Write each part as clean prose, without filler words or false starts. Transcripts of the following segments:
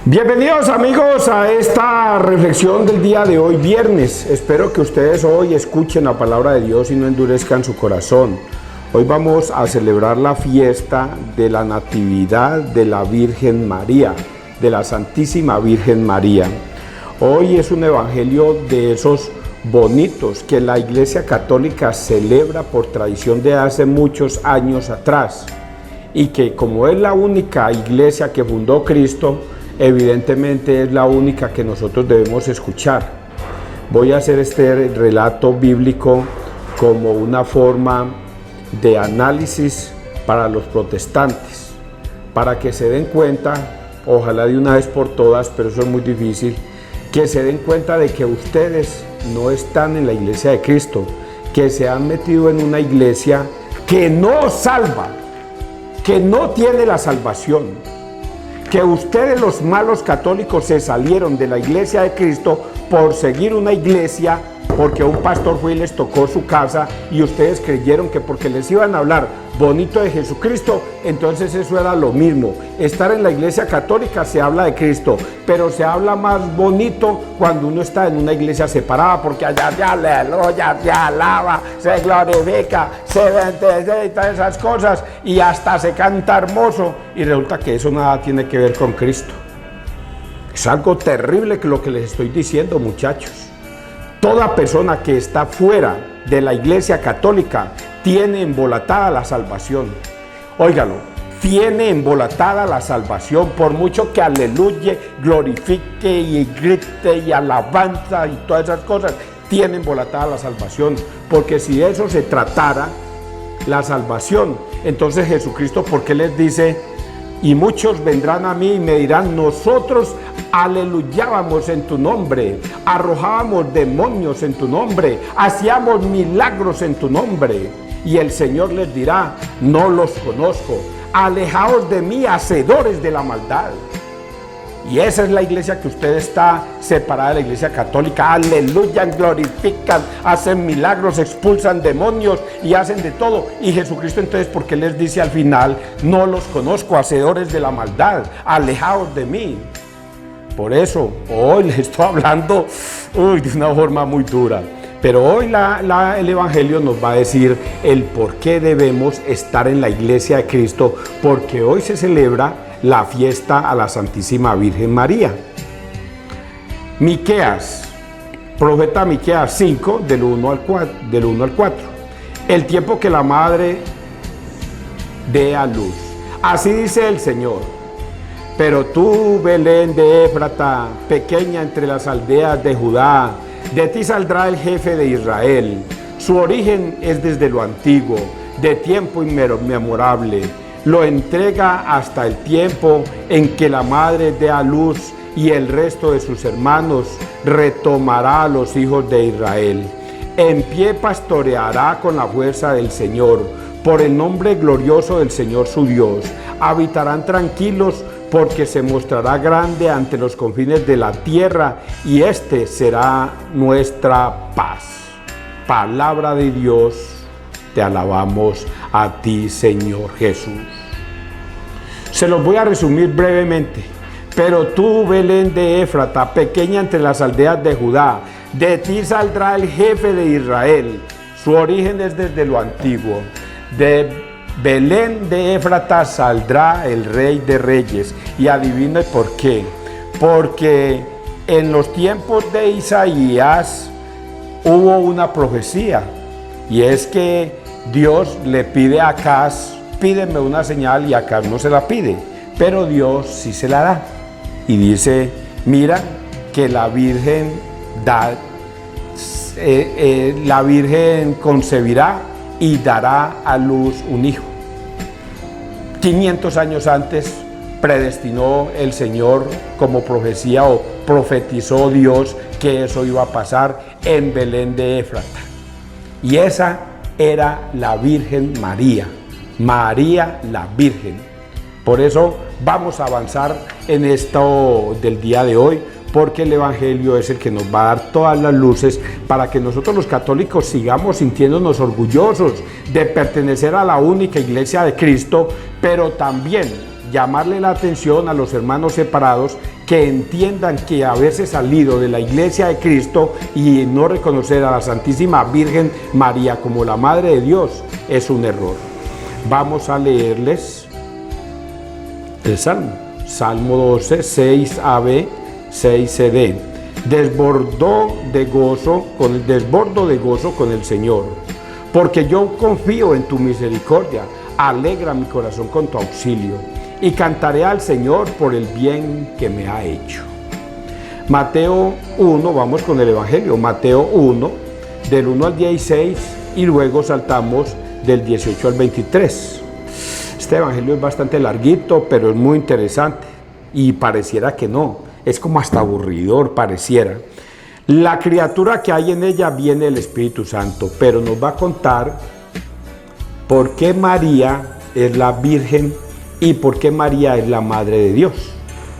Bienvenidos amigos a esta reflexión del día de hoy, viernes. Espero que ustedes hoy escuchen la palabra de Dios y no endurezcan su corazón. Hoy vamos a celebrar la fiesta de la Natividad de la Virgen María, de la Santísima Virgen María. Hoy es un evangelio de esos bonitos que la Iglesia Católica celebra por tradición de hace muchos años atrás y que, como es la única iglesia que fundó Cristo, evidentemente es la única que nosotros debemos escuchar. Voy a hacer este relato bíblico como una forma de análisis para los protestantes, para que se den cuenta, ojalá de una vez por todas, pero eso es muy difícil, que se den cuenta de que ustedes no están en la iglesia de Cristo, que se han metido en una iglesia que no salva, que no tiene la salvación, que ustedes los malos católicos se salieron de la iglesia de Cristo por seguir una iglesia, porque un pastor fue y les tocó su casa y ustedes creyeron que porque les iban a hablar bonito de Jesucristo, entonces eso era lo mismo. Estar en la iglesia católica se habla de Cristo, pero se habla más bonito cuando uno está en una iglesia separada, porque allá se aleluya, se alaba, se glorifica, se bendice y todas esas cosas, y hasta se canta hermoso, y resulta que eso nada tiene que ver con Cristo. Es algo terrible que lo que les estoy diciendo, muchachos. Toda persona que está fuera de la iglesia católica tiene embolatada la salvación. Óigalo, tiene embolatada la salvación, por mucho que aleluye, glorifique y grite y alabanza y todas esas cosas, tiene embolatada la salvación, porque si de eso se tratara, la salvación, entonces Jesucristo, ¿por qué les dice? Y muchos vendrán a mí y me dirán, nosotros aleluyábamos en tu nombre, arrojábamos demonios en tu nombre, hacíamos milagros en tu nombre. Y el Señor les dirá, no los conozco, alejaos de mí, hacedores de la maldad. Y esa es la iglesia que usted está separada de la iglesia católica. Aleluyan, glorifican, hacen milagros, expulsan demonios y hacen de todo. Y Jesucristo entonces, ¿por qué les dice al final, no los conozco, hacedores de la maldad, alejaos de mí? Por eso, hoy les estoy hablando de una forma muy dura. Pero hoy el Evangelio nos va a decir el por qué debemos estar en la iglesia de Cristo, porque hoy se celebra la fiesta a la Santísima Virgen María. Miqueas, profeta Miqueas 5, del 1 al 4. El tiempo que la madre dé a luz. Así dice el Señor. Pero tú, Belén de Éfrata, pequeña entre las aldeas de Judá, de ti saldrá el jefe de Israel. Su origen es desde lo antiguo, de tiempo inmemorable. Lo entrega hasta el tiempo en que la madre dé a luz y el resto de sus hermanos retomará a los hijos de Israel. En pie pastoreará con la fuerza del Señor, por el nombre glorioso del Señor su Dios. Habitarán tranquilos porque se mostrará grande ante los confines de la tierra y este será nuestra paz. Palabra de Dios. Te alabamos a ti, Señor Jesús. Se los voy a resumir brevemente. Pero tú, Belén de Éfrata, pequeña entre las aldeas de Judá, de ti saldrá el jefe de Israel. Su origen es desde lo antiguo. De Belén de Éfrata saldrá el Rey de Reyes. Y adivine por qué. Porque en los tiempos de Isaías hubo una profecía. Y es que Dios le pide a Acaz, pídeme una señal, y Acaz no se la pide, pero Dios sí se la da. Y dice, mira que la Virgen la Virgen concebirá y dará a luz un hijo. 500 años antes predestinó el Señor como profecía, o profetizó Dios que eso iba a pasar en Belén de Éfrata. Y esa era la Virgen María, María la Virgen. Por eso vamos a avanzar en esto del día de hoy, porque el Evangelio es el que nos va a dar todas las luces para que nosotros los católicos sigamos sintiéndonos orgullosos de pertenecer a la única iglesia de Cristo, pero también llamarle la atención a los hermanos separados que entiendan que haberse salido de la iglesia de Cristo y no reconocer a la Santísima Virgen María como la Madre de Dios es un error. Vamos a leerles el Salmo. Salmo 12, 6ab, 6cd. Desbordo de gozo con el Señor, porque yo confío en tu misericordia. Alegra mi corazón con tu auxilio, y cantaré al Señor por el bien que me ha hecho. Mateo 1, vamos con el Evangelio. Mateo 1, del 1 al 16, y luego saltamos del 18 al 23. Este Evangelio es bastante larguito, pero es muy interesante, y pareciera que no, es como hasta aburridor, pareciera. La criatura que hay en ella viene el Espíritu Santo, pero nos va a contar por qué María es la Virgen y por qué María es la Madre de Dios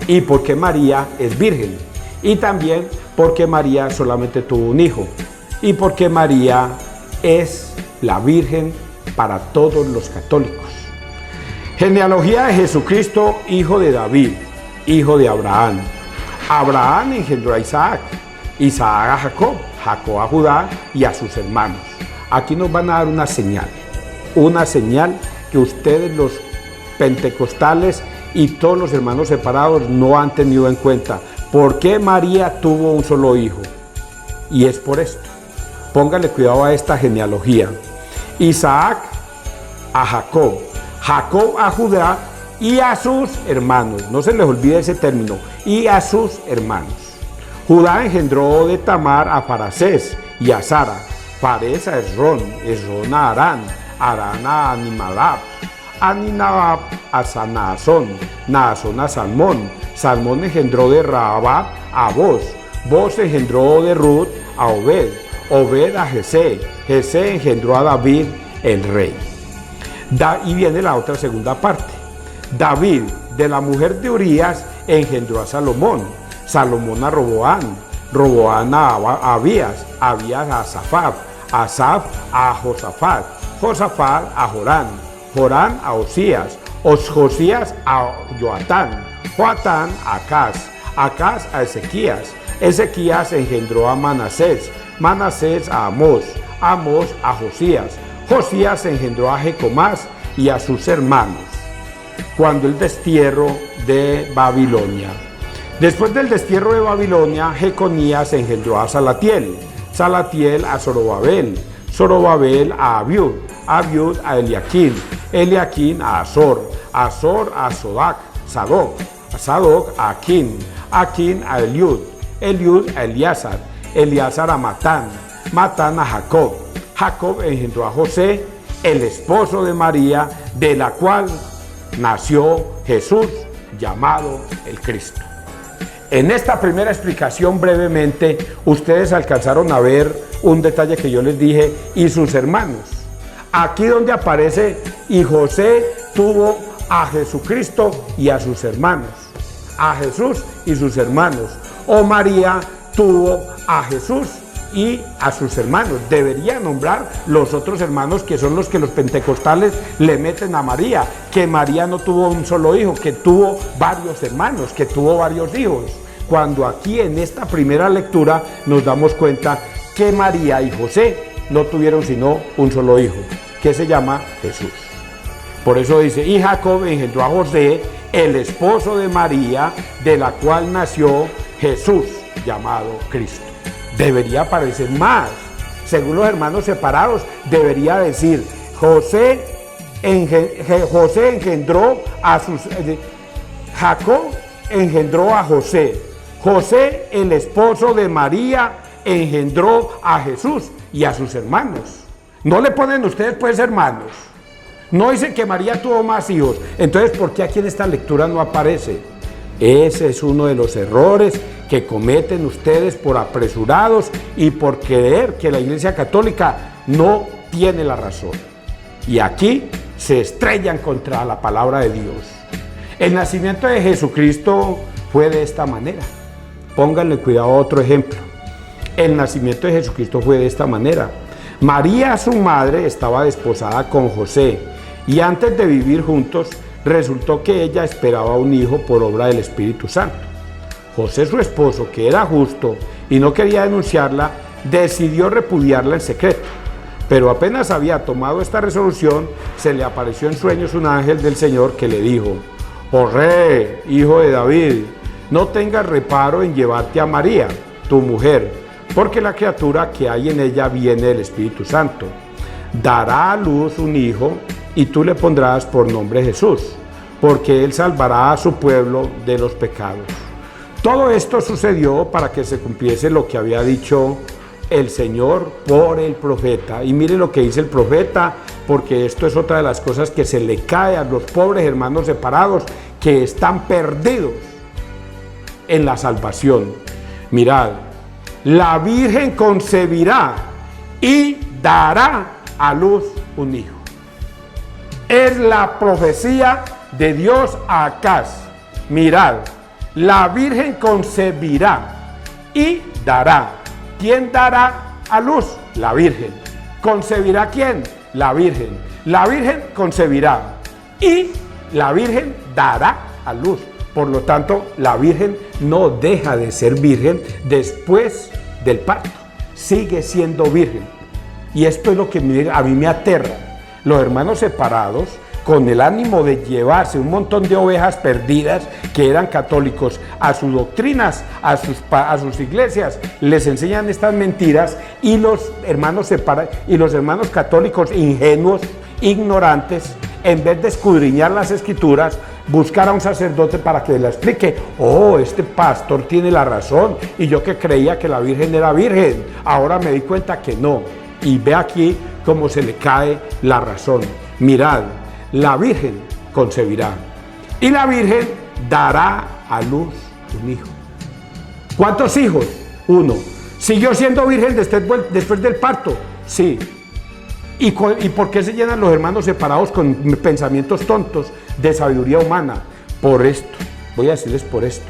y por qué María es virgen y también por qué María solamente tuvo un hijo y por qué María es la Virgen para todos los católicos. Genealogía de Jesucristo, hijo de David, hijo de Abraham. Abraham engendró a Isaac, Isaac a Jacob, Jacob a Judá y a sus hermanos. Aquí nos van a dar una señal que ustedes los pentecostales y todos los hermanos separados no han tenido en cuenta. ¿Por qué María tuvo un solo hijo? Y es por esto. Póngale cuidado a esta genealogía. Isaac a Jacob, Jacob a Judá y a sus hermanos. No se les olvide ese término. Y a sus hermanos. Judá engendró de Tamar a Farasés y a Sara. Fares a Esrón, Esrón a Arán, Arán a Aminadab, Aminadab a Naasón, Naasón a Salmón, Salmón engendró de Rahab a Boz, Boz engendró de Ruth a Obed, Obed a Jesé, Jesé engendró a David el rey. Y viene la otra segunda parte. David, de la mujer de Urías, engendró a Salomón, Salomón a Roboán, Roboán a Abías, Abías a Asaf, Asaf a Josafat, Josafat a Jorán, Jorán a Osías, Josías a Joatán, Joatán a Acaz, Acaz a Ezequías, Ezequías engendró a Manasés, Manasés a Amós, Amós a Josías, Josías engendró a Jecomás y a sus hermanos. Cuando el destierro de Babilonia. Después del destierro de Babilonia, Jeconías engendró a Salatiel, Salatiel a Zorobabel, Zorobabel a Abiud, Abiud a Eliaquín, Eliaquín a Azor, Azor a Sadoc, Sadoc a Aquín, Aquín a Eliud, Eliud a Eleazar, Eleazar a Matán, Matán a Jacob, Jacob engendró a José, el esposo de María, de la cual nació Jesús, llamado el Cristo. En esta primera explicación brevemente, ustedes alcanzaron a ver un detalle que yo les dije, y sus hermanos. Aquí donde aparece, y José tuvo a Jesucristo y a sus hermanos. A Jesús y sus hermanos. O María tuvo a Jesús y a sus hermanos. Debería nombrar los otros hermanos, que son los que los pentecostales le meten a María, que María no tuvo un solo hijo, que tuvo varios hermanos, que tuvo varios hijos. Cuando aquí en esta primera lectura nos damos cuenta que María y José no tuvieron sino un solo hijo, que se llama Jesús. Por eso dice, y Jacob engendró a José, el esposo de María, de la cual nació Jesús, llamado Cristo. Debería aparecer más. Según los hermanos separados, debería decir, José engendró a sus... Jacob engendró a José. José, el esposo de María, engendró a Jesús y a sus hermanos. No le ponen ustedes pues hermanos. No dice que María tuvo más hijos. Entonces, ¿por qué aquí en esta lectura no aparece? Ese es uno de los errores que cometen ustedes por apresurados y por creer que la Iglesia Católica no tiene la razón. Y aquí se estrellan contra la palabra de Dios. El nacimiento de Jesucristo fue de esta manera. Pónganle cuidado a otro ejemplo. El nacimiento de Jesucristo fue de esta manera. María, su madre, estaba desposada con José, y antes de vivir juntos, resultó que ella esperaba un hijo por obra del Espíritu Santo. José, su esposo, que era justo y no quería denunciarla, decidió repudiarla en secreto. Pero apenas había tomado esta resolución, se le apareció en sueños un ángel del Señor que le dijo: José, hijo de David, no tengas reparo en llevarte a María, tu mujer, porque la criatura que hay en ella viene del Espíritu Santo. Dará a luz un hijo y tú le pondrás por nombre Jesús, porque él salvará a su pueblo de los pecados. Todo esto sucedió para que se cumpliese lo que había dicho el Señor por el profeta. Y mire lo que dice el profeta, porque esto es otra de las cosas que se le cae a los pobres hermanos separados que están perdidos en la salvación. Mirad, la Virgen concebirá y dará a luz un hijo. Es la profecía de Dios a Acaz. Mirad, la Virgen concebirá y dará. ¿Quién dará a luz? La Virgen. ¿Concebirá quién? La Virgen. La Virgen concebirá y la Virgen dará a luz. Por lo tanto, la Virgen no deja de ser virgen después del parto. Sigue siendo virgen. Y esto es lo que a mí me aterra. Los hermanos separados, con el ánimo de llevarse un montón de ovejas perdidas que eran católicos a sus doctrinas, a sus iglesias, les enseñan estas mentiras, y los hermanos católicos ingenuos, ignorantes, en vez de escudriñar las escrituras, buscar a un sacerdote para que le explique: oh, este pastor tiene la razón, y yo que creía que la Virgen era virgen, ahora me di cuenta que no. Y ve aquí cómo se le cae la razón. Mirad, la Virgen concebirá y la Virgen dará a luz un hijo. ¿Cuántos hijos? Uno. ¿Siguió siendo virgen después del parto? Sí. ¿Y por qué se llenan los hermanos separados con pensamientos tontos de sabiduría humana? Por esto, voy a decirles por esto.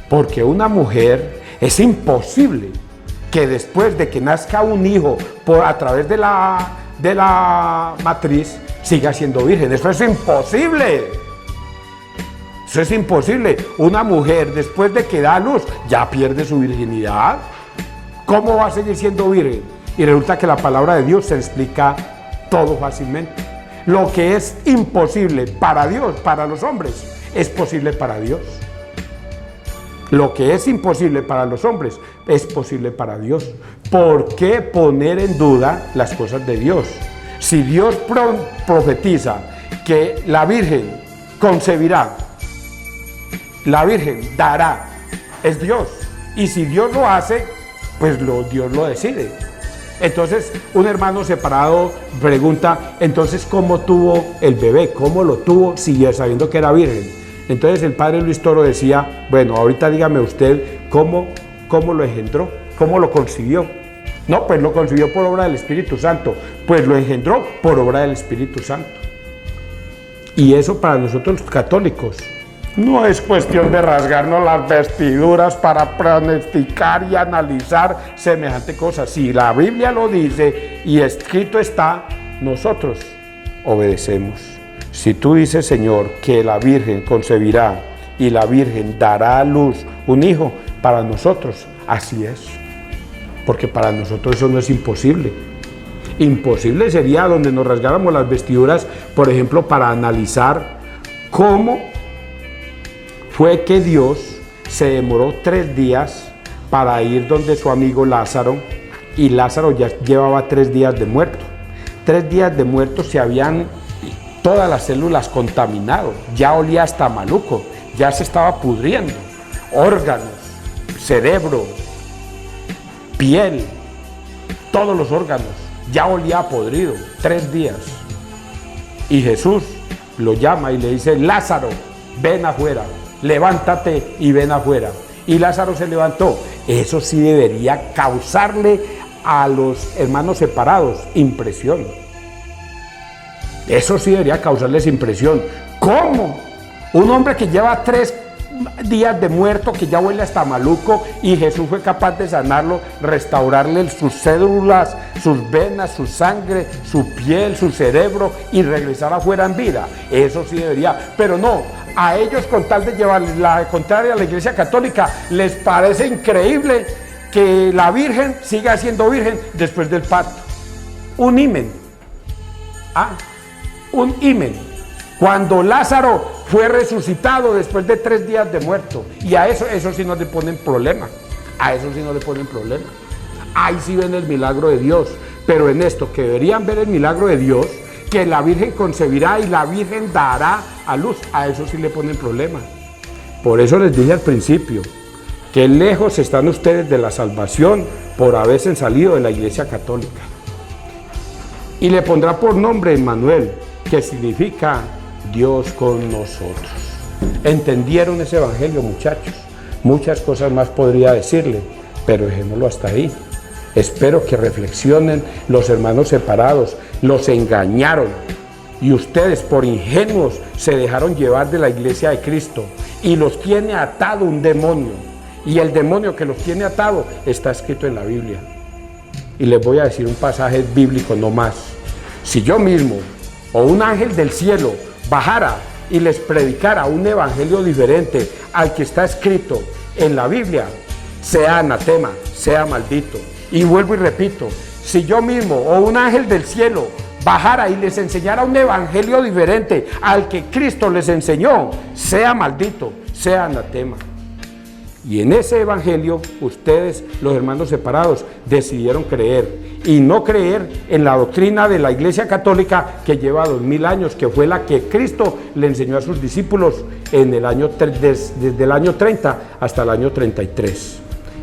Porque una mujer, es imposible que después de que nazca un hijo a través de la matriz, siga siendo virgen. Eso es imposible. Eso es imposible. Una mujer, después de que da a luz, ya pierde su virginidad. ¿Cómo va a seguir siendo virgen? Y resulta que la palabra de Dios se explica todo fácilmente. Lo que es imposible para Dios, para los hombres, es posible para Dios. Lo que es imposible para los hombres es posible para Dios. ¿Por qué poner en duda las cosas de Dios? Si Dios profetiza que la Virgen concebirá, la Virgen dará, es Dios. Y si Dios lo hace, pues Dios lo decide. Entonces, un hermano separado pregunta: entonces, ¿cómo tuvo el bebé? ¿Cómo lo tuvo sabiendo que era virgen? Entonces el padre Luis Toro decía: bueno, ahorita dígame usted cómo lo engendró, cómo lo concibió. No, pues lo concibió por obra del Espíritu Santo. Pues lo engendró por obra del Espíritu Santo. Y eso para nosotros los católicos no es cuestión de rasgarnos las vestiduras para pronosticar y analizar semejante cosa. Si la Biblia lo dice y escrito está, nosotros obedecemos. Si tú dices, Señor, que la Virgen concebirá y la Virgen dará a luz un hijo, para nosotros así es. Porque para nosotros eso no es imposible. Imposible sería donde nos rasgáramos las vestiduras, por ejemplo, para analizar cómo fue que Dios se demoró 3 días para ir donde su amigo Lázaro, y Lázaro ya llevaba 3 días de muerto. 3 días de muerto, se habían todas las células contaminado, ya olía hasta maluco, ya se estaba pudriendo, órganos, cerebro, piel, todos los órganos, ya olía podrido, 3 días. Y Jesús lo llama y le dice: Lázaro, ven afuera, levántate y ven afuera. Y Lázaro se levantó. Eso sí debería causarle a los hermanos separados impresión. Eso sí debería causarles impresión. ¿Cómo? Un hombre que lleva 3 días de muerto que ya huele hasta maluco y Jesús fue capaz de sanarlo, restaurarle sus células, sus venas, su sangre, su piel, su cerebro y regresar afuera en vida. Eso sí debería, pero no, a ellos con tal de llevarles la contraria a la Iglesia Católica, les parece increíble que la Virgen siga siendo virgen después del parto. Un himen. Un himen. Cuando Lázaro fue resucitado después de 3 días de muerto. Y a eso sí no le ponen problema. A eso sí no le ponen problema. Ahí sí ven el milagro de Dios. Pero en esto, que deberían ver el milagro de Dios, que la Virgen concebirá y la Virgen dará a luz, a eso sí le ponen problema. Por eso les dije al principio, que lejos están ustedes de la salvación por haberse salido de la Iglesia Católica. Y le pondrá por nombre Emmanuel, que significa Dios con nosotros. ¿Entendieron ese evangelio, muchachos? Muchas cosas más podría decirle, pero dejémoslo hasta ahí. Espero que reflexionen. Los hermanos separados los engañaron y ustedes por ingenuos se dejaron llevar de la Iglesia de Cristo y los tiene atado un demonio. Y el demonio que los tiene atado está escrito en la Biblia. Y les voy a decir un pasaje bíblico no más. Si yo mismo o un ángel del cielo bajara y les predicara un evangelio diferente al que está escrito en la Biblia, sea anatema, sea maldito. Y vuelvo y repito, si yo mismo o un ángel del cielo bajara y les enseñara un evangelio diferente al que Cristo les enseñó, sea maldito, sea anatema. Y en ese evangelio, ustedes, los hermanos separados, decidieron creer y no creer en la doctrina de la Iglesia Católica que lleva 2000 años, que fue la que Cristo le enseñó a sus discípulos en el año, desde el año 30 hasta el año 33.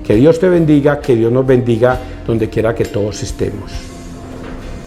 Que Dios te bendiga, que Dios nos bendiga donde quiera que todos estemos.